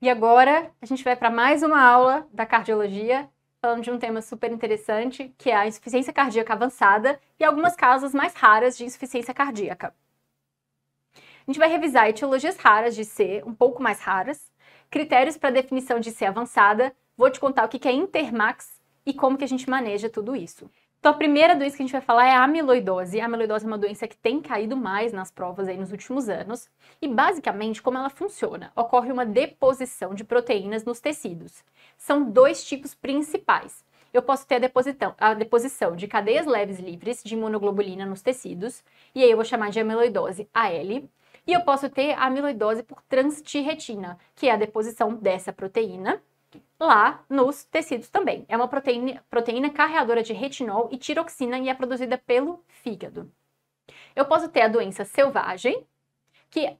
E agora a gente vai para mais uma aula da cardiologia, falando de um tema super interessante, que é a insuficiência cardíaca avançada e algumas causas mais raras de insuficiência cardíaca. A gente vai revisar etiologias raras de C, um pouco mais raras, critérios para definição de C avançada, vou te contar o que é Intermax e como que a gente maneja tudo isso. Então, a primeira doença que a gente vai falar é a amiloidose. A amiloidose é uma doença que tem caído mais nas provas aí nos últimos anos. E, basicamente, como ela funciona? Ocorre uma deposição de proteínas nos tecidos. São dois tipos principais. Eu posso ter a deposição de cadeias leves livres de imunoglobulina nos tecidos, e aí eu vou chamar de amiloidose AL. E eu posso ter a amiloidose por transtirretina, que é a deposição dessa proteína lá nos tecidos também. É uma proteína carreadora de retinol e tiroxina e é produzida pelo fígado. Eu posso ter a doença selvagem, que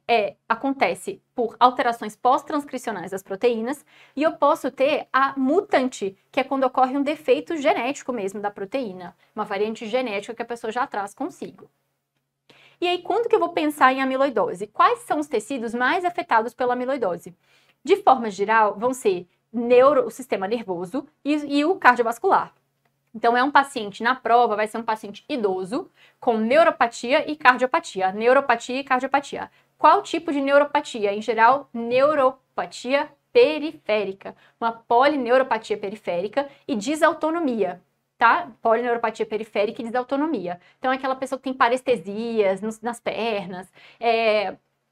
acontece por alterações pós-transcricionais das proteínas, e eu posso ter a mutante, que é quando ocorre um defeito genético mesmo da proteína, uma variante genética que a pessoa já traz consigo. E aí, quando que eu vou pensar em amiloidose? Quais são os tecidos mais afetados pela amiloidose? De forma geral, vão ser o sistema nervoso e o cardiovascular. Então, é um paciente, na prova, vai ser um paciente idoso com neuropatia e cardiopatia. Neuropatia e cardiopatia. Qual tipo de neuropatia? Em geral, neuropatia periférica. Uma polineuropatia periférica e desautonomia, tá? Polineuropatia periférica e desautonomia. Então, é aquela pessoa que tem parestesias nas pernas,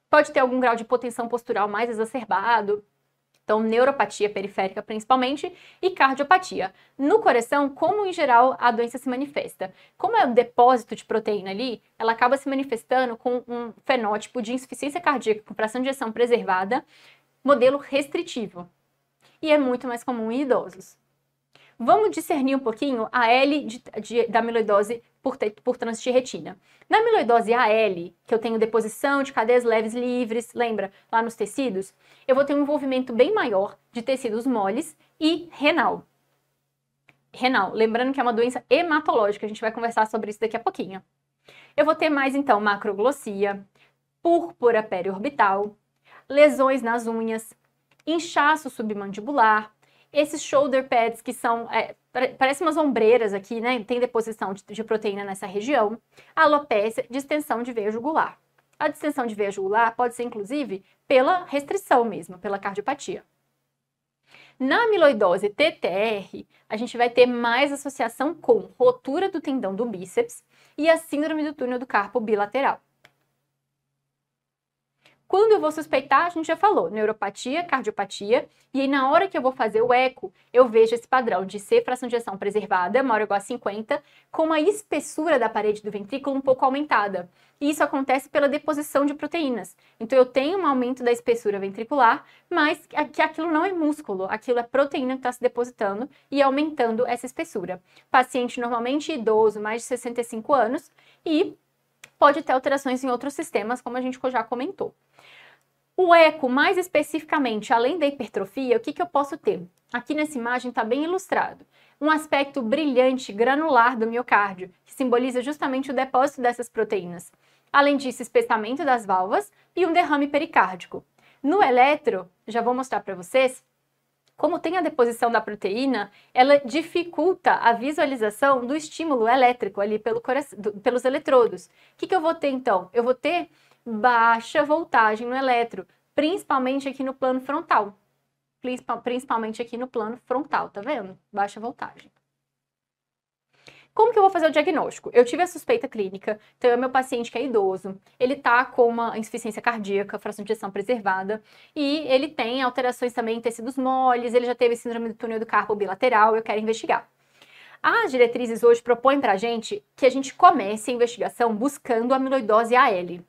pode ter algum grau de hipotensão postural mais exacerbado. Então, neuropatia periférica principalmente e cardiopatia. No coração, como em geral a doença se manifesta? Como é um depósito de proteína ali, ela acaba se manifestando com um fenótipo de insuficiência cardíaca com fração de ejeção preservada, modelo restritivo. E é muito mais comum em idosos. Vamos discernir um pouquinho a L da amiloidose por transtirretina. Na amiloidose AL, que eu tenho deposição de cadeias leves livres, lembra, lá nos tecidos, eu vou ter um envolvimento bem maior de tecidos moles e renal. Lembrando que é uma doença hematológica, a gente vai conversar sobre isso daqui a pouquinho. Eu vou ter mais, então, macroglossia, púrpura periorbital, lesões nas unhas, inchaço submandibular, esses shoulder pads que são, parecem umas ombreiras aqui, né? Tem deposição de proteína nessa região. Alopécia, distensão de veia jugular. A distensão de veia jugular pode ser, inclusive, pela restrição mesmo, pela cardiopatia. Na amiloidose TTR, a gente vai ter mais associação com rotura do tendão do bíceps e a síndrome do túnel do carpo bilateral. Quando eu vou suspeitar, a gente já falou, neuropatia, cardiopatia, e aí na hora que eu vou fazer o eco, eu vejo esse padrão de C, fração de ejeção preservada, maior ou igual a 50, com uma espessura da parede do ventrículo um pouco aumentada. E isso acontece pela deposição de proteínas. Então eu tenho um aumento da espessura ventricular, mas que aquilo não é músculo, aquilo é proteína que está se depositando e aumentando essa espessura. Paciente normalmente idoso, mais de 65 anos, e pode ter alterações em outros sistemas, como a gente já comentou. O eco, mais especificamente, além da hipertrofia, o que eu posso ter? Aqui nessa imagem está bem ilustrado. Um aspecto brilhante, granular do miocárdio, que simboliza justamente o depósito dessas proteínas. Além disso, espessamento das válvulas e um derrame pericárdico. No eletro, já vou mostrar para vocês, como tem a deposição da proteína, ela dificulta a visualização do estímulo elétrico ali pelos eletrodos. O que eu vou ter então? Eu vou ter baixa voltagem no eletro, principalmente aqui no plano frontal. Principalmente aqui no plano frontal, tá vendo? Baixa voltagem. Como que eu vou fazer o diagnóstico? Eu tive a suspeita clínica, então é meu paciente que é idoso, ele tá com uma insuficiência cardíaca, fração de ejeção preservada, e ele tem alterações também em tecidos moles, ele já teve síndrome do túnel do carpo bilateral, eu quero investigar. As diretrizes hoje propõem pra gente que a gente comece a investigação buscando a amiloidose AL.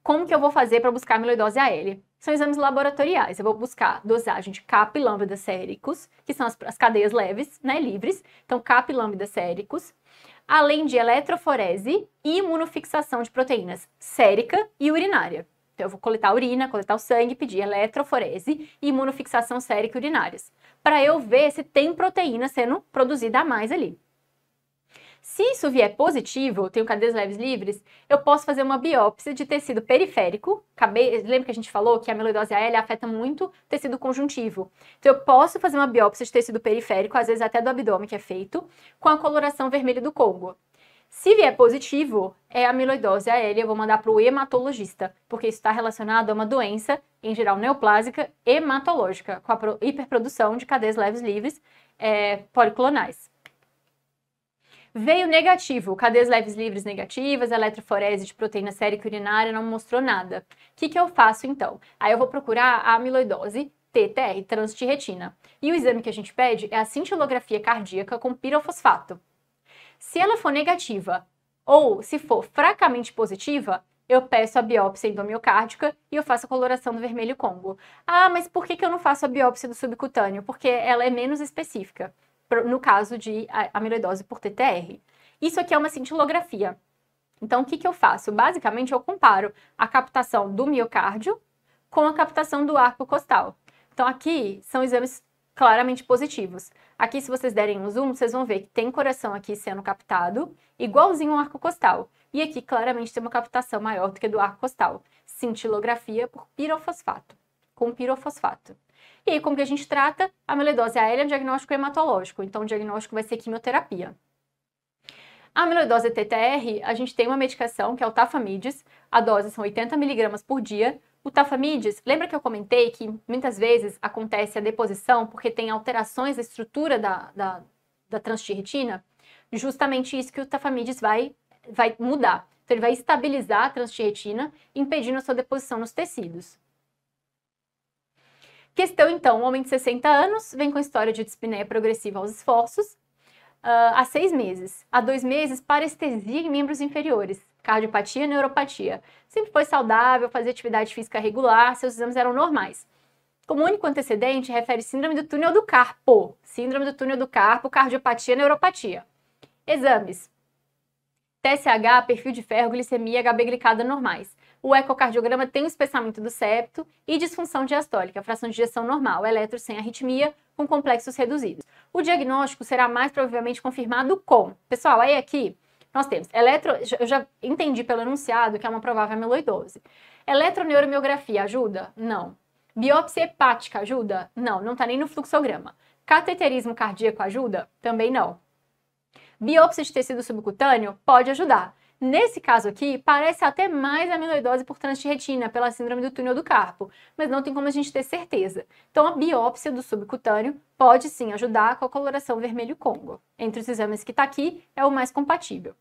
Como que eu vou fazer para buscar a amiloidose AL? São exames laboratoriais. Eu vou buscar dosagem de kappa e lambda séricos, que são as cadeias leves, né, livres. Então, kappa e lambda séricos. Além de eletroforese e imunofixação de proteínas sérica e urinária. Então, eu vou coletar a urina, coletar o sangue, pedir eletroforese e imunofixação sérica e urinárias. Para eu ver se tem proteína sendo produzida a mais ali. Se isso vier positivo, tenho cadeias leves livres, eu posso fazer uma biópsia de tecido periférico. Lembra que a gente falou que a amiloidose AL afeta muito o tecido conjuntivo. Então, eu posso fazer uma biópsia de tecido periférico, às vezes até do abdômen que é feito, com a coloração vermelha do Congo. Se vier positivo, é amiloidose AL, eu vou mandar para o hematologista, porque isso está relacionado a uma doença, em geral neoplásica, hematológica, com a hiperprodução de cadeias leves livres policlonais. Veio negativo, cadeias leves livres negativas, eletroforese de proteína sérica urinária não mostrou nada. O que eu faço então? Aí eu vou procurar a amiloidose TTR, transtirretina. E o exame que a gente pede é a cintilografia cardíaca com pirofosfato. Se ela for negativa ou se for fracamente positiva, eu peço a biópsia endomiocárdica e eu faço a coloração do vermelho Congo. Ah, mas por que eu não faço a biópsia do subcutâneo? Porque ela é menos específica, no caso de amiloidose por TTR. Isso aqui é uma cintilografia. Então, o que eu faço? Basicamente, eu comparo a captação do miocárdio com a captação do arco costal. Então, aqui são exames claramente positivos. Aqui, se vocês derem um zoom, vocês vão ver que tem coração aqui sendo captado, igualzinho ao arco costal. E aqui, claramente, tem uma captação maior do que do arco costal. Cintilografia por pirofosfato, com pirofosfato. E aí, como que a gente trata? A amiloidose AL é um diagnóstico hematológico, então o diagnóstico vai ser quimioterapia. A amiloidose TTR, a gente tem uma medicação que é o Tafamidis, a dose são 80 mg por dia. O Tafamidis, lembra que eu comentei que muitas vezes acontece a deposição porque tem alterações da estrutura da transtirretina? Justamente isso que o Tafamidis vai mudar. Então, ele vai estabilizar a transtirretina, impedindo a sua deposição nos tecidos. Questão, então, um homem de 60 anos, vem com história de dispneia progressiva aos esforços, há 6 meses. Há 2 meses, parestesia em membros inferiores, cardiopatia e neuropatia. Sempre foi saudável, fazia atividade física regular, seus exames eram normais. Como único antecedente, refere síndrome do túnel do carpo. Síndrome do túnel do carpo, cardiopatia e neuropatia. Exames. TSH, perfil de ferro, glicemia, HB glicada normais. O ecocardiograma tem um espessamento do septo e disfunção diastólica, fração de ejeção normal, eletro sem arritmia, com complexos reduzidos. O diagnóstico será mais provavelmente confirmado com... Pessoal, aí aqui nós temos eu já entendi pelo enunciado que é uma provável amiloidose. Eletroneuromiografia ajuda? Não. Biópsia hepática ajuda? Não, não está nem no fluxograma. Cateterismo cardíaco ajuda? Também não. Biópsia de tecido subcutâneo pode ajudar. Nesse caso aqui, parece até mais amiloidose por transtirretina, pela síndrome do túnel do carpo, mas não tem como a gente ter certeza. Então, a biópsia do subcutâneo pode sim ajudar com a coloração vermelho Congo. Entre os exames que está aqui, é o mais compatível.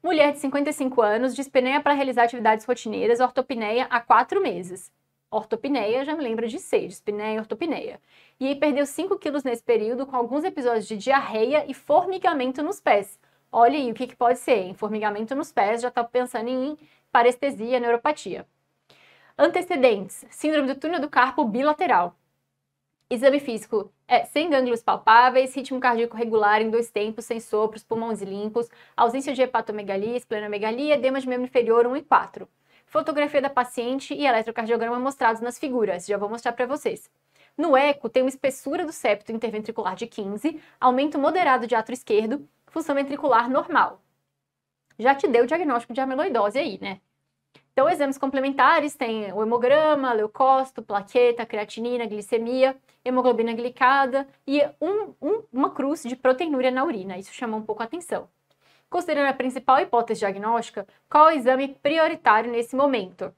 Mulher de 55 anos, dispneia para realizar atividades rotineiras, ortopneia há 4 meses. Ortopneia, já me lembra de 6, dispneia e ortopneia. E aí perdeu 5 quilos nesse período, com alguns episódios de diarreia e formigamento nos pés. Olha aí o que pode ser, hein? Formigamento nos pés, já está pensando em parestesia, neuropatia. Antecedentes, síndrome do túnel do carpo bilateral. Exame físico, sem gânglios palpáveis, ritmo cardíaco regular em 2 tempos, sem sopros, pulmões limpos, ausência de hepatomegalia, esplenomegalia, edema de membro inferior 1 e 4. Fotografia da paciente e eletrocardiograma mostrados nas figuras, já vou mostrar para vocês. No eco, tem uma espessura do septo interventricular de 15, aumento moderado de átrio esquerdo, função ventricular normal. Já te deu o diagnóstico de amiloidose aí, né? Então, exames complementares tem o hemograma, leucócito, plaqueta, creatinina, glicemia, hemoglobina glicada e uma cruz de proteinúria na urina. Isso chama um pouco a atenção. Considerando a principal hipótese diagnóstica, qual é o exame prioritário nesse momento?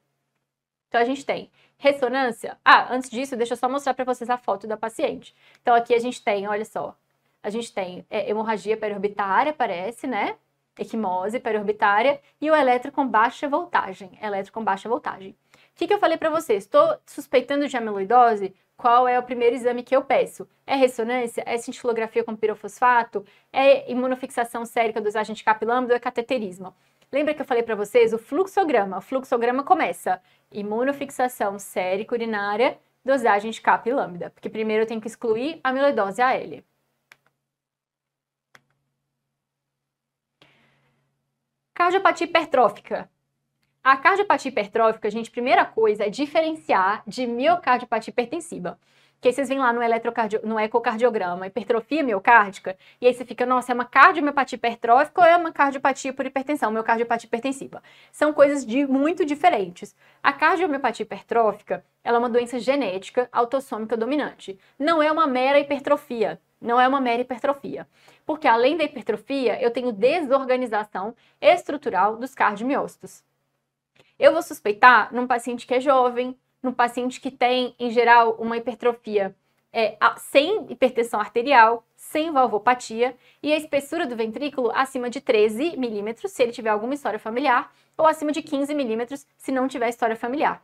Então, a gente tem ressonância. Antes disso, deixa eu só mostrar para vocês a foto da paciente. Então, aqui a gente tem, olha só, a gente tem hemorragia periorbitária, parece, né? Equimose periorbitária e o eletro com baixa voltagem. O que eu falei para vocês? Estou suspeitando de amiloidose? Qual é o primeiro exame que eu peço? É ressonância? É cintilografia com pirofosfato? É imunofixação sérica, dosagem de capilâmido ou é cateterismo? Lembra que eu falei para vocês o fluxograma? O fluxograma começa imunofixação sérica urinária, dosagem de capa e lambda, porque primeiro eu tenho que excluir a amiloidose AL. Cardiopatia hipertrófica. A cardiopatia hipertrófica, gente, primeira coisa é diferenciar de miocardiopatia hipertensiva. Que aí vocês vêm lá no ecocardiograma, hipertrofia miocárdica, e aí você fica, nossa, é uma cardiomiopatia hipertrófica ou é uma cardiopatia por hipertensão, miocardiopatia hipertensiva? São coisas muito diferentes. A cardiomiopatia hipertrófica, ela é uma doença genética autossômica dominante. Não é uma mera hipertrofia. Não é uma mera hipertrofia. Porque além da hipertrofia, eu tenho desorganização estrutural dos cardiomiócitos. Eu vou suspeitar num paciente que é jovem, num paciente que tem, em geral, uma hipertrofia sem hipertensão arterial, sem valvopatia, e a espessura do ventrículo acima de 13 milímetros, se ele tiver alguma história familiar, ou acima de 15 milímetros, se não tiver história familiar.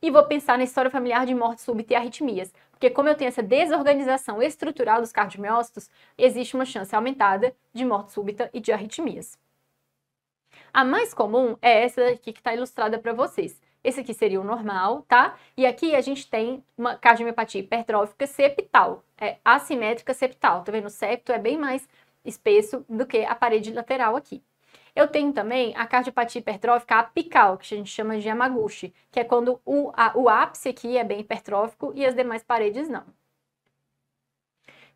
E vou pensar na história familiar de morte súbita e arritmias, porque como eu tenho essa desorganização estrutural dos cardiomiócitos, existe uma chance aumentada de morte súbita e de arritmias. A mais comum é essa aqui que está ilustrada para vocês. Esse aqui seria o normal, tá? E aqui a gente tem uma cardiomiopatia hipertrófica septal, assimétrica septal. Tá vendo? O septo é bem mais espesso do que a parede lateral aqui. Eu tenho também a cardiopatia hipertrófica apical, que a gente chama de Yamaguchi, que é quando o ápice aqui é bem hipertrófico e as demais paredes não.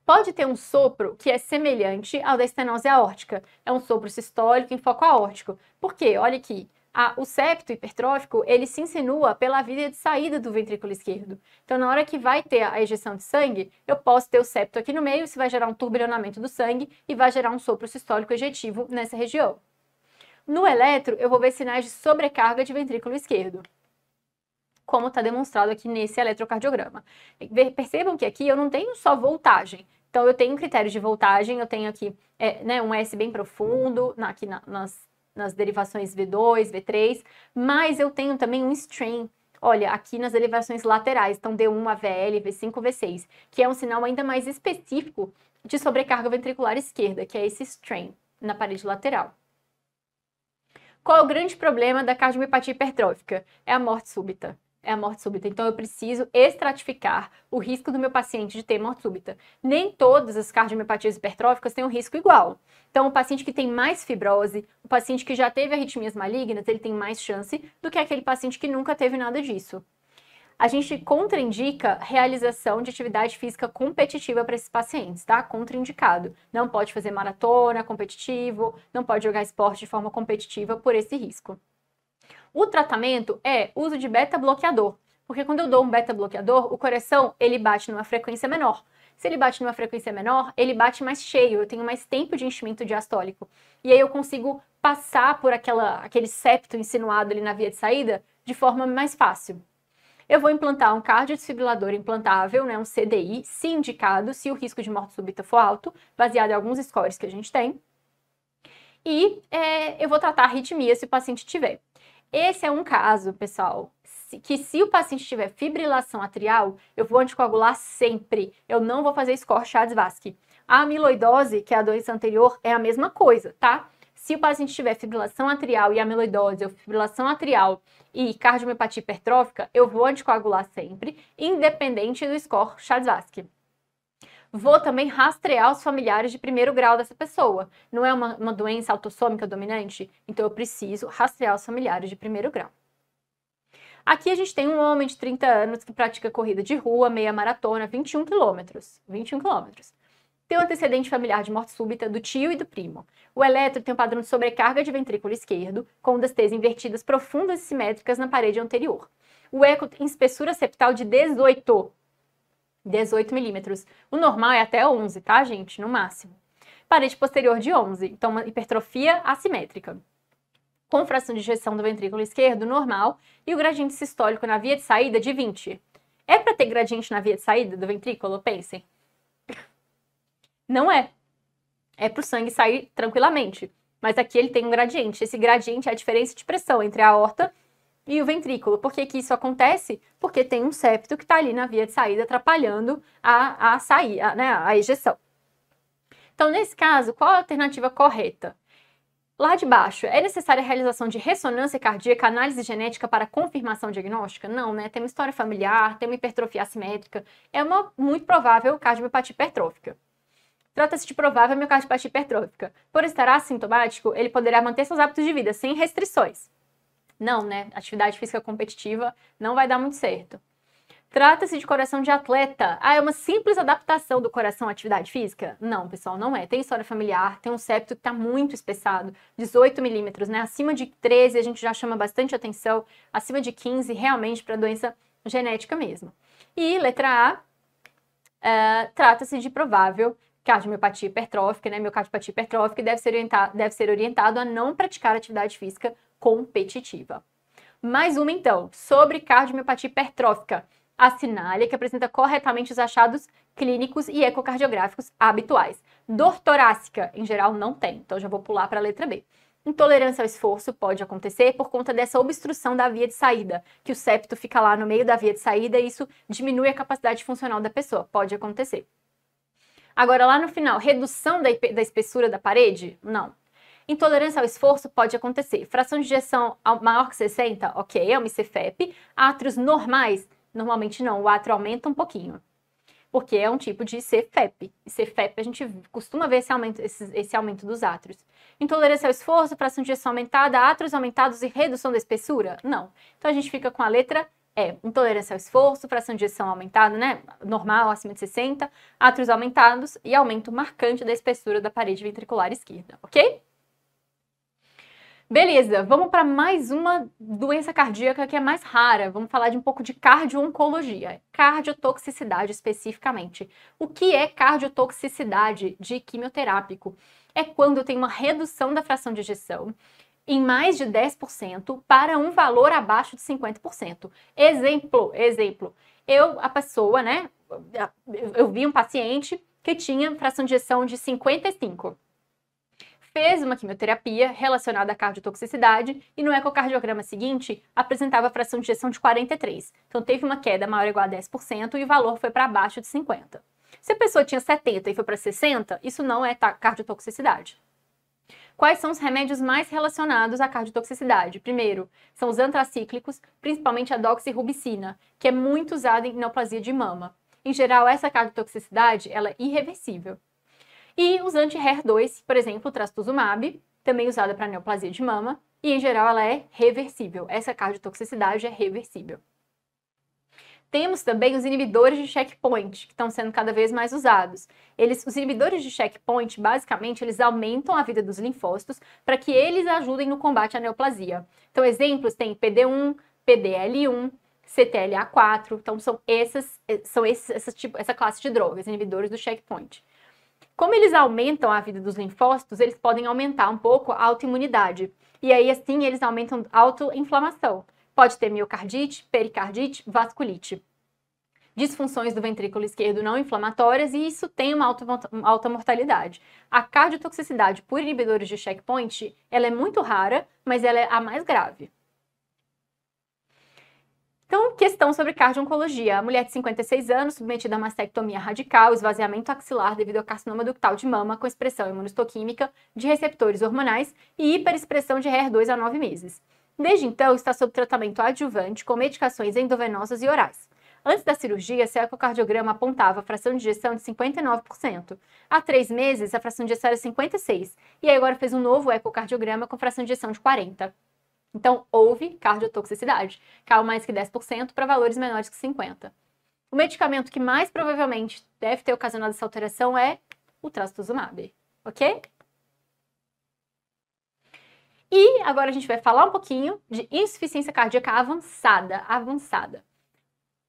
Pode ter um sopro que é semelhante ao da estenose aórtica. É um sopro sistólico em foco aórtico. Por quê? Olha aqui. O septo hipertrófico, ele se insinua pela via de saída do ventrículo esquerdo. Então, na hora que vai ter a ejeção de sangue, eu posso ter o septo aqui no meio, isso vai gerar um turbilhonamento do sangue e vai gerar um sopro sistólico ejetivo nessa região. No eletro, eu vou ver sinais de sobrecarga de ventrículo esquerdo, como está demonstrado aqui nesse eletrocardiograma. Percebam que aqui eu não tenho só voltagem. Então, eu tenho critérios de voltagem, eu tenho aqui um S bem profundo, aqui nas derivações V2, V3, mas eu tenho também um strain, olha, aqui nas derivações laterais, então D1, AVL, V5, V6, que é um sinal ainda mais específico de sobrecarga ventricular esquerda, que é esse strain na parede lateral. Qual é o grande problema da cardiomiopatia hipertrófica? É a morte súbita. É a morte súbita. Então, eu preciso estratificar o risco do meu paciente de ter morte súbita. Nem todas as cardiomiopatias hipertróficas têm um risco igual. Então, o paciente que tem mais fibrose, o paciente que já teve arritmias malignas, ele tem mais chance do que aquele paciente que nunca teve nada disso. A gente contraindica realização de atividade física competitiva para esses pacientes, tá? Contraindicado. Não pode fazer maratona competitivo, não pode jogar esporte de forma competitiva por esse risco. O tratamento é uso de beta-bloqueador, porque quando eu dou um beta-bloqueador, o coração ele bate numa frequência menor. Se ele bate numa frequência menor, ele bate mais cheio, eu tenho mais tempo de enchimento diastólico. E aí eu consigo passar por aquele septo insinuado ali na via de saída de forma mais fácil. Eu vou implantar um cardiodesfibrilador implantável, né, um CDI, se indicado, se o risco de morte súbita for alto, baseado em alguns scores que a gente tem. E eu vou tratar arritmia se o paciente tiver. Esse é um caso, pessoal, que se o paciente tiver fibrilação atrial, eu vou anticoagular sempre. Eu não vou fazer score Chades-Vasque. A amiloidose, que é a doença anterior, é a mesma coisa, tá? Se o paciente tiver fibrilação atrial e amiloidose, ou fibrilação atrial e cardiomiopatia hipertrófica, eu vou anticoagular sempre, independente do score Chades-Vasque. Vou também rastrear os familiares de primeiro grau dessa pessoa. Não é uma doença autossômica dominante? Então, eu preciso rastrear os familiares de primeiro grau. Aqui a gente tem um homem de 30 anos que pratica corrida de rua, meia maratona, 21 quilômetros. 21 quilômetros. Tem um antecedente familiar de morte súbita do tio e do primo. O eletro tem um padrão de sobrecarga de ventrículo esquerdo, com ondas T invertidas profundas e simétricas na parede anterior. O eco tem espessura septal de 18 milímetros. O normal é até 11, tá, gente? No máximo. Parede posterior de 11, então uma hipertrofia assimétrica. Com fração de ejeção do ventrículo esquerdo normal e o gradiente sistólico na via de saída de 20. É para ter gradiente na via de saída do ventrículo? Pensem. Não é. É para o sangue sair tranquilamente. Mas aqui ele tem um gradiente. Esse gradiente é a diferença de pressão entre a aorta e o ventrículo. Por que isso acontece? Porque tem um septo que está ali na via de saída atrapalhando a ejeção. Então, nesse caso, qual a alternativa correta? Lá de baixo, é necessária a realização de ressonância cardíaca, análise genética para confirmação diagnóstica? Não, né? Tem uma história familiar, tem uma hipertrofia assimétrica. É uma muito provável cardiomiopatia hipertrófica. Trata-se de provável miocardiopatia hipertrófica. Por estar assintomático, ele poderá manter seus hábitos de vida sem restrições. Não, né? Atividade física competitiva não vai dar muito certo. Trata-se de coração de atleta. Ah, é uma simples adaptação do coração à atividade física? Não, pessoal, não é. Tem história familiar, tem um septo que está muito espessado, 18 milímetros, né? Acima de 13 a gente já chama bastante atenção, acima de 15 realmente para doença genética mesmo. E letra A, trata-se de provável cardiomiopatia hipertrófica, né? Miocardiopatia hipertrófica e deve ser orientado a não praticar atividade física competitiva. Mais uma, então, sobre cardiomiopatia hipertrófica. Assinale que apresenta corretamente os achados clínicos e ecocardiográficos habituais. Dor torácica, em geral, não tem, então já vou pular para a letra B. Intolerância ao esforço pode acontecer por conta dessa obstrução da via de saída, que o septo fica lá no meio da via de saída e isso diminui a capacidade funcional da pessoa, pode acontecer. Agora, lá no final, redução da espessura da parede? Não. Intolerância ao esforço pode acontecer. Fração de ejeção maior que 60? Ok, é uma ICFEP. Átrios normais? Normalmente não, o átrio aumenta um pouquinho, porque é um tipo de CFEP. E CFEP a gente costuma ver esse aumento dos átrios. Intolerância ao esforço, fração de ejeção aumentada, átrios aumentados e redução da espessura? Não. Então a gente fica com a letra E. Intolerância ao esforço, fração de ejeção aumentada, né? Normal, acima de 60, átrios aumentados e aumento marcante da espessura da parede ventricular esquerda, ok? Beleza, vamos para mais uma doença cardíaca que é mais rara. Vamos falar de um pouco de cardio-oncologia, cardiotoxicidade especificamente. O que é cardiotoxicidade de quimioterápico? É quando eu tenho uma redução da fração de ejeção em mais de 10% para um valor abaixo de 50%. Exemplo, a pessoa, né, eu vi um paciente que tinha fração de ejeção de 55%. Fez uma quimioterapia relacionada à cardiotoxicidade e no ecocardiograma seguinte apresentava fração de ejeção de 43%. Então teve uma queda maior ou igual a 10% e o valor foi para abaixo de 50%. Se a pessoa tinha 70% e foi para 60%, isso não é cardiotoxicidade. Quais são os remédios mais relacionados à cardiotoxicidade? Primeiro, são os antracíclicos, principalmente a doxirubicina, que é muito usada em neoplasia de mama. Em geral, essa cardiotoxicidade ela é irreversível. E os anti-HER2, por exemplo, o trastuzumab, também usada para neoplasia de mama, e em geral ela é reversível. Essa cardiotoxicidade é reversível. Temos também os inibidores de checkpoint, que estão sendo cada vez mais usados. Os inibidores de checkpoint, basicamente, eles aumentam a vida dos linfócitos para que eles ajudem no combate à neoplasia. Então, exemplos tem PD1, PDL1, CTLA4, então essa classe de drogas, inibidores do checkpoint. Como eles aumentam a vida dos linfócitos, eles podem aumentar um pouco a autoimunidade. E aí, assim, eles aumentam a autoinflamação. Pode ter miocardite, pericardite, vasculite. Disfunções do ventrículo esquerdo não inflamatórias e isso tem uma alta mortalidade. A cardiotoxicidade por inibidores de checkpoint, ela é muito rara, mas ela é a mais grave. Então, questão sobre cardio-oncologia. A mulher de 56 anos, submetida a mastectomia radical, esvaziamento axilar devido ao carcinoma ductal de mama com expressão imunistoquímica de receptores hormonais e hiperexpressão de HER2 há 9 meses. Desde então, está sob tratamento adjuvante com medicações endovenosas e orais. Antes da cirurgia, seu ecocardiograma apontava a fração de ejeção de 59%. Há 3 meses, a fração de ejeção era 56%. E aí agora fez um novo ecocardiograma com fração de ejeção de 40%. Então, houve cardiotoxicidade, caiu mais que 10% para valores menores que 50%. O medicamento que mais provavelmente deve ter ocasionado essa alteração é o trastuzumab, ok? E agora a gente vai falar um pouquinho de insuficiência cardíaca avançada.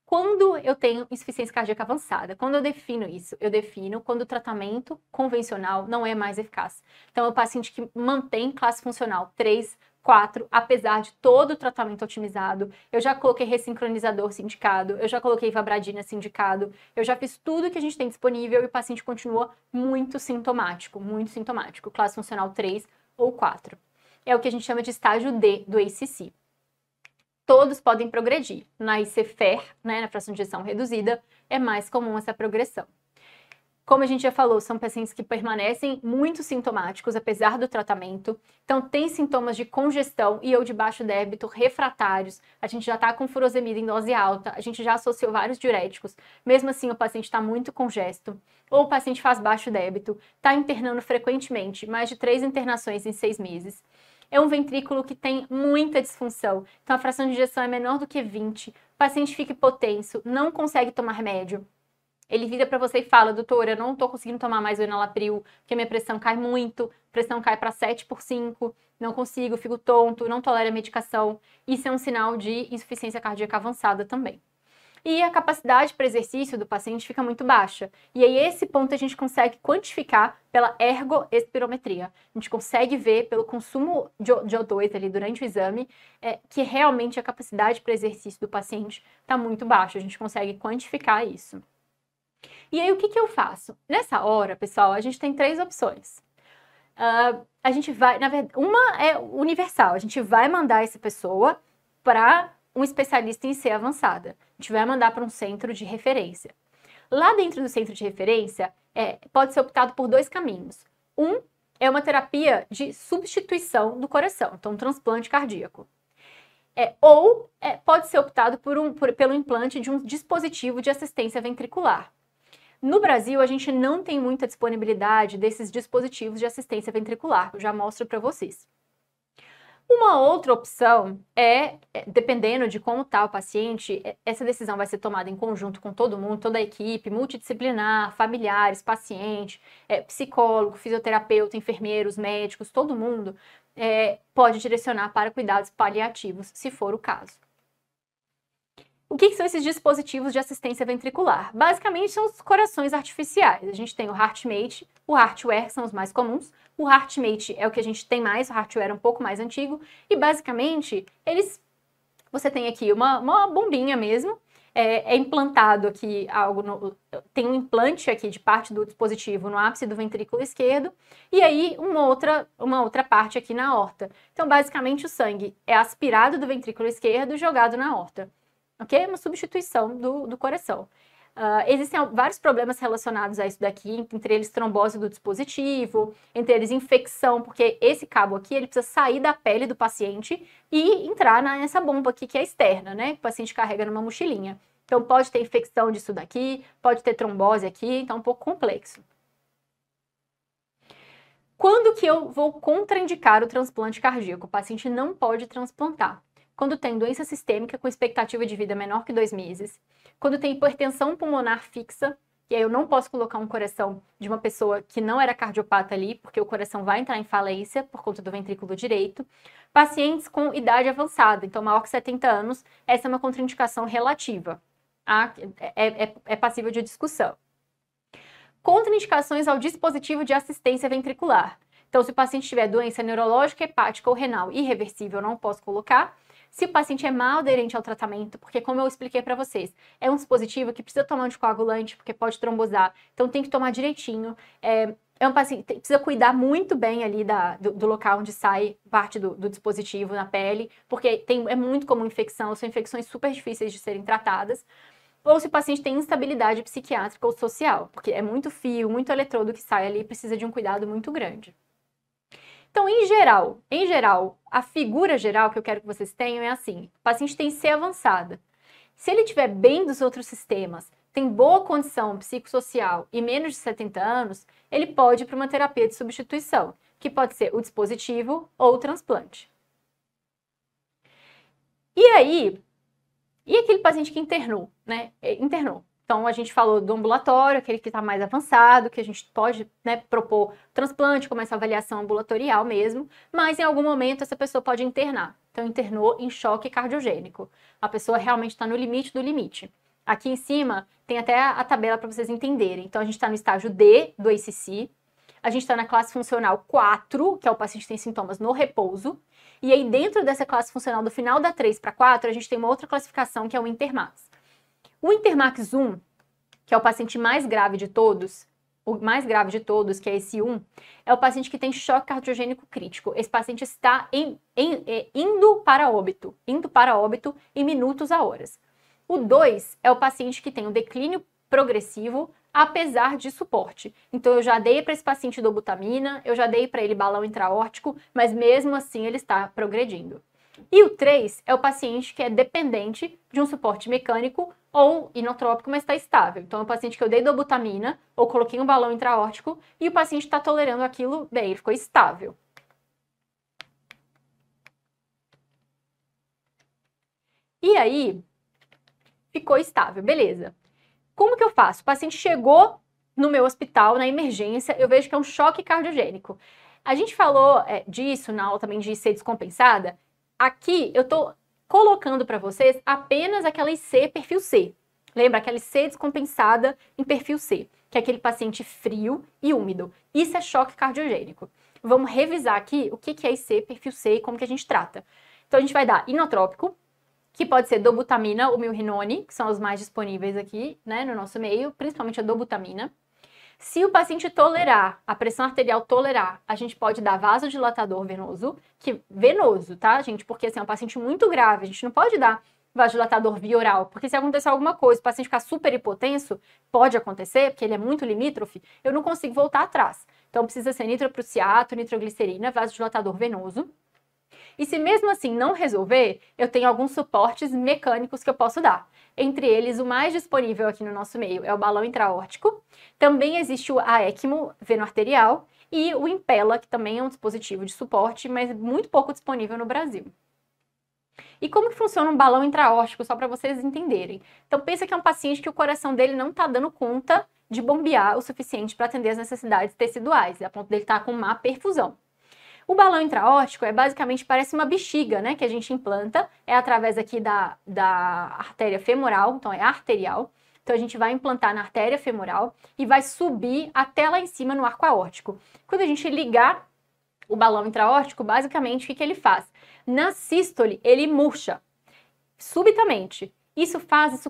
Quando eu tenho insuficiência cardíaca avançada, quando eu defino isso? Eu defino quando o tratamento convencional não é mais eficaz. Então, é o paciente que mantém classe funcional 3, 4, apesar de todo o tratamento otimizado, eu já coloquei ressincronizador se indicado, eu já coloquei vabradina se indicado, eu já fiz tudo que a gente tem disponível e o paciente continua muito sintomático, classe funcional 3 ou 4. É o que a gente chama de estágio D do ACC. Todos podem progredir. Na ICFER, né, na fração de ejeção reduzida, é mais comum essa progressão. Como a gente já falou, são pacientes que permanecem muito sintomáticos, apesar do tratamento. Então, tem sintomas de congestão e ou de baixo débito refratários. A gente já está com furosemida em dose alta, a gente já associou vários diuréticos. Mesmo assim, o paciente está muito congesto. Ou o paciente faz baixo débito, está internando frequentemente, mais de 3 internações em 6 meses. É um ventrículo que tem muita disfunção. Então, a fração de ejeção é menor do que 20, o paciente fica hipotenso, não consegue tomar remédio. Ele vira para você e fala, doutora, eu não tô conseguindo tomar mais o enalapril, porque minha pressão cai muito, pressão cai para 7/5, não consigo, fico tonto, não tolero a medicação. Isso é um sinal de insuficiência cardíaca avançada também. E a capacidade para exercício do paciente fica muito baixa. E aí esse ponto a gente consegue quantificar pela ergoespirometria. A gente consegue ver pelo consumo de O2 ali durante o exame que realmente a capacidade para exercício do paciente está muito baixa. A gente consegue quantificar isso. E aí o que eu faço? Nessa hora, pessoal, a gente tem 3 opções. A gente vai, na verdade, uma é universal. A gente vai mandar essa pessoa para um especialista em IC avançada. A gente vai mandar para um centro de referência. Lá dentro do centro de referência, pode ser optado por 2 caminhos. Um é uma terapia de substituição do coração, então um transplante cardíaco. Ou pode ser optado pelo implante de um dispositivo de assistência ventricular. No Brasil, a gente não tem muita disponibilidade desses dispositivos de assistência ventricular, eu já mostro para vocês. Uma outra opção dependendo de como está o paciente, essa decisão vai ser tomada em conjunto com todo mundo, toda a equipe, multidisciplinar, familiares, paciente, psicólogo, fisioterapeuta, enfermeiros, médicos, todo mundo pode direcionar para cuidados paliativos, se for o caso. O que são esses dispositivos de assistência ventricular? Basicamente são os corações artificiais. A gente tem o HeartMate, o HeartWare, que são os mais comuns. O HeartMate é o que a gente tem mais, o HeartWare é um pouco mais antigo. E basicamente, você tem aqui uma bombinha mesmo, implantado aqui tem um implante aqui de parte do dispositivo no ápice do ventrículo esquerdo, e aí uma outra parte aqui na aorta. Então, basicamente, o sangue é aspirado do ventrículo esquerdo e jogado na aorta. Ok? Uma substituição do coração. Existem vários problemas relacionados a isso daqui, entre eles trombose do dispositivo, entre eles infecção, porque esse cabo aqui ele precisa sair da pele do paciente e entrar nessa bomba aqui que é externa, né? Que o paciente carrega numa mochilinha. Então pode ter infecção disso daqui, pode ter trombose aqui, então é um pouco complexo. Quando que eu vou contraindicar o transplante cardíaco? O paciente não pode transplantar. Quando tem doença sistêmica com expectativa de vida menor que 2 meses, quando tem hipertensão pulmonar fixa, e aí eu não posso colocar um coração de uma pessoa que não era cardiopata ali, porque o coração vai entrar em falência por conta do ventrículo direito, pacientes com idade avançada, então maior que 70 anos, essa é uma contraindicação relativa, é passível de discussão. Contraindicações ao dispositivo de assistência ventricular. Então, se o paciente tiver doença neurológica, hepática ou renal irreversível, eu não posso colocar. Se o paciente é mal aderente ao tratamento, porque como eu expliquei para vocês, é um dispositivo que precisa tomar anticoagulante, porque pode trombosar, então tem que tomar direitinho. É um paciente que precisa cuidar muito bem ali do local onde sai parte do dispositivo na pele, porque é muito comum infecção, são infecções super difíceis de serem tratadas. Ou se o paciente tem instabilidade psiquiátrica ou social, porque é muito fio, muito eletrodo que sai ali e precisa de um cuidado muito grande. Então, em geral, a figura geral que eu quero que vocês tenham é assim: o paciente tem C avançada. Se ele estiver bem dos outros sistemas, tem boa condição psicossocial e menos de 70 anos, ele pode ir para uma terapia de substituição, que pode ser o dispositivo ou o transplante. E aí, e aquele paciente que internou, né? Internou. Então, a gente falou do ambulatório, aquele que está mais avançado, que a gente pode, né, propor transplante, começar a avaliação ambulatorial mesmo, mas em algum momento essa pessoa pode internar. Então, internou em choque cardiogênico. A pessoa realmente está no limite do limite. Aqui em cima tem até a tabela para vocês entenderem. Então, a gente está no estágio D do ACC, a gente está na classe funcional 4, que é o paciente que tem sintomas no repouso, e aí dentro dessa classe funcional do final da 3 para 4, a gente tem uma outra classificação que é o Intermax. O Intermax 1, que é o paciente mais grave de todos, o mais grave de todos, que é esse 1, é o paciente que tem choque cardiogênico crítico. Esse paciente está indo para óbito em minutos a horas. O 2 é o paciente que tem um declínio progressivo, apesar de suporte. Então, eu já dei para esse paciente dobutamina, eu já dei para ele balão intraórtico, mas mesmo assim ele está progredindo. E o 3 é o paciente que é dependente de um suporte mecânico ou inotrópico, mas está estável. Então, é o paciente que eu dei dobutamina ou coloquei um balão intraórtico e o paciente está tolerando aquilo bem, ele ficou estável. E aí, ficou estável, beleza. Como que eu faço? O paciente chegou no meu hospital, na emergência, eu vejo que é um choque cardiogênico. A gente falou disso na aula também de IC descompensada. Aqui eu tô colocando para vocês apenas aquela IC perfil C. Lembra? Aquela IC descompensada em perfil C, que é aquele paciente frio e úmido. Isso é choque cardiogênico. Vamos revisar aqui o que é IC perfil C e como que a gente trata. Então a gente vai dar inotrópico, que pode ser dobutamina ou milrinone, que são os mais disponíveis aqui, né, no nosso meio, principalmente a dobutamina. Se o paciente tolerar, a pressão arterial tolerar, a gente pode dar vasodilatador venoso, venoso, tá, gente? Porque assim, é um paciente muito grave, a gente não pode dar vasodilatador via oral, porque se acontecer alguma coisa, o paciente ficar super hipotenso, pode acontecer, porque ele é muito limítrofe, eu não consigo voltar atrás. Então precisa ser nitroprusiato, nitroglicerina, vasodilatador venoso. E se mesmo assim não resolver, eu tenho alguns suportes mecânicos que eu posso dar. Entre eles, o mais disponível aqui no nosso meio é o balão intraórtico. Também existe a ECMO veno-arterial e o Impella, que também é um dispositivo de suporte, mas muito pouco disponível no Brasil. E como que funciona um balão intraórtico, só para vocês entenderem? Então pensa que é um paciente que o coração dele não está dando conta de bombear o suficiente para atender as necessidades teciduais, a ponto dele estar com má perfusão. O balão intraórtico basicamente parece uma bexiga, né, que a gente implanta, é através aqui da artéria femoral, então é arterial. Então a gente vai implantar na artéria femoral e vai subir até lá em cima no arco aórtico. Quando a gente ligar o balão intraórtico, basicamente o que ele faz? Na sístole, ele murcha subitamente. Isso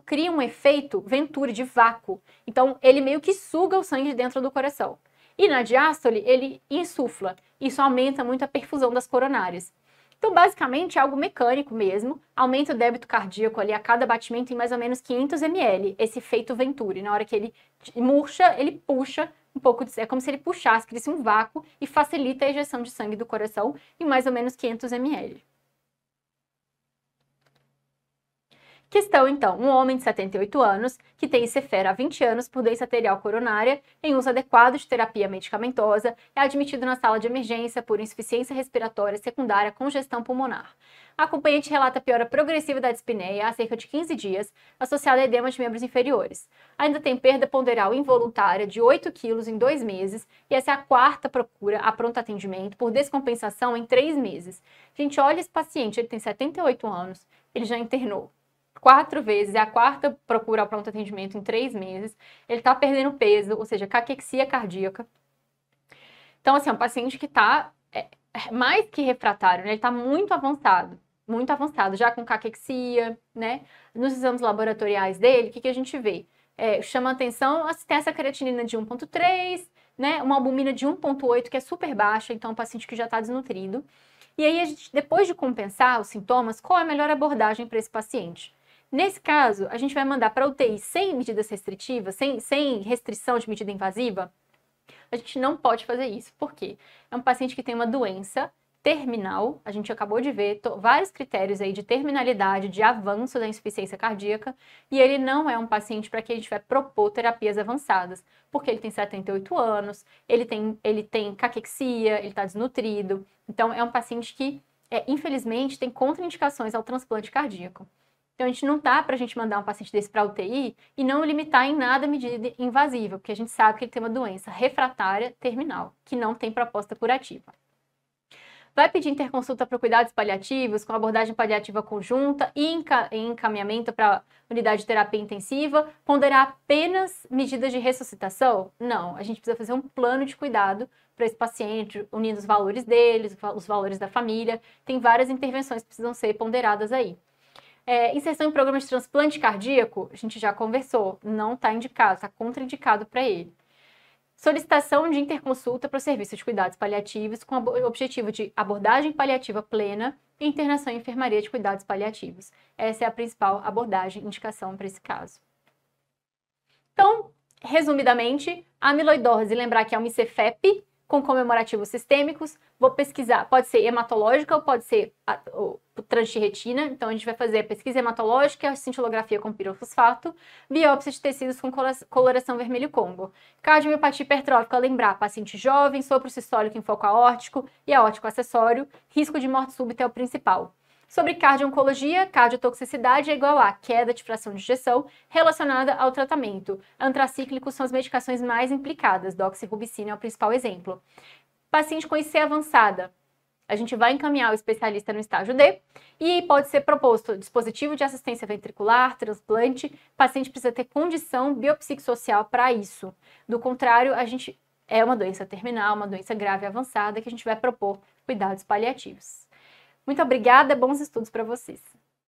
cria um efeito Venturi de vácuo. Então ele meio que suga o sangue de dentro do coração. E na diástole, ele insufla. Isso aumenta muito a perfusão das coronárias. Então, basicamente, é algo mecânico mesmo. Aumenta o débito cardíaco ali a cada batimento em mais ou menos 500 ml. Esse efeito Venturi. Na hora que ele murcha, ele puxa um pouco. É como se ele puxasse, cria um vácuo e facilita a ejeção de sangue do coração em mais ou menos 500 ml. Questão, então, um homem de 78 anos, que tem ICFER há 20 anos por doença arterial coronária, em uso adequado de terapia medicamentosa, é admitido na sala de emergência por insuficiência respiratória secundária à congestão pulmonar. A acompanhante relata piora progressiva da dispneia há cerca de 15 dias, associada a edema de membros inferiores. Ainda tem perda ponderal involuntária de 8 quilos em 2 meses, e essa é a quarta procura a pronto atendimento por descompensação em 3 meses. Gente, olha esse paciente, ele tem 78 anos, ele já internou 4 vezes, é a quarta procura ao pronto atendimento em 3 meses. Ele está perdendo peso, ou seja, caquexia cardíaca. Então, assim, é um paciente que está mais que refratário, né? Ele está muito avançado, já com caquexia, né? Nos exames laboratoriais dele, o que a gente vê? Chama atenção, tem essa creatinina de 1,3, né? Uma albumina de 1,8, que é super baixa, então é um paciente que já está desnutrido. E aí, a gente, depois de compensar os sintomas, qual é a melhor abordagem para esse paciente? Nesse caso, a gente vai mandar para UTI sem medidas restritivas, sem restrição de medida invasiva. A gente não pode fazer isso. Por quê? É um paciente que tem uma doença terminal, a gente acabou de ver vários critérios aí de terminalidade, de avanço da insuficiência cardíaca, e ele não é um paciente para que a gente vai propor terapias avançadas, porque ele tem 78 anos, ele tem caquexia, ele está desnutrido, então é um paciente que, infelizmente, tem contraindicações ao transplante cardíaco. Então, a gente não dá para a gente mandar um paciente desse para UTI e não limitar em nada a medida invasiva, porque a gente sabe que ele tem uma doença refratária terminal, que não tem proposta curativa. Vai pedir interconsulta para cuidados paliativos, com abordagem paliativa conjunta e encaminhamento para unidade de terapia intensiva, ponderar apenas medidas de ressuscitação? Não, a gente precisa fazer um plano de cuidado para esse paciente, unindo os valores deles, os valores da família. Tem várias intervenções que precisam ser ponderadas aí. Inserção em programas de transplante cardíaco, a gente já conversou, não está indicado, está contraindicado para ele. Solicitação de interconsulta para o serviço de cuidados paliativos com o objetivo de abordagem paliativa plena e internação em enfermaria de cuidados paliativos. Essa é a principal abordagem, indicação para esse caso. Então, resumidamente, a amiloidose, lembrar que é uma ICFEP com comemorativos sistêmicos, vou pesquisar, pode ser hematológica ou pode ser transtirretina, então a gente vai fazer a pesquisa hematológica, a cintilografia com pirofosfato, biópsia de tecidos com coloração vermelho combo. Cardiomiopatia hipertrófica, lembrar, paciente jovem, sopro sistólico em foco aórtico e aórtico acessório, risco de morte súbita é o principal. Sobre cardio-oncologia, cardiotoxicidade é igual a queda de fração de ejeção relacionada ao tratamento. Antracíclicos são as medicações mais implicadas, doxirubicina é o principal exemplo. Paciente com IC avançada, a gente vai encaminhar o especialista no estágio D e pode ser proposto dispositivo de assistência ventricular, transplante. O paciente precisa ter condição biopsicossocial para isso. Do contrário, a gente é uma doença terminal, uma doença grave avançada que a gente vai propor cuidados paliativos. Muito obrigada, bons estudos para vocês.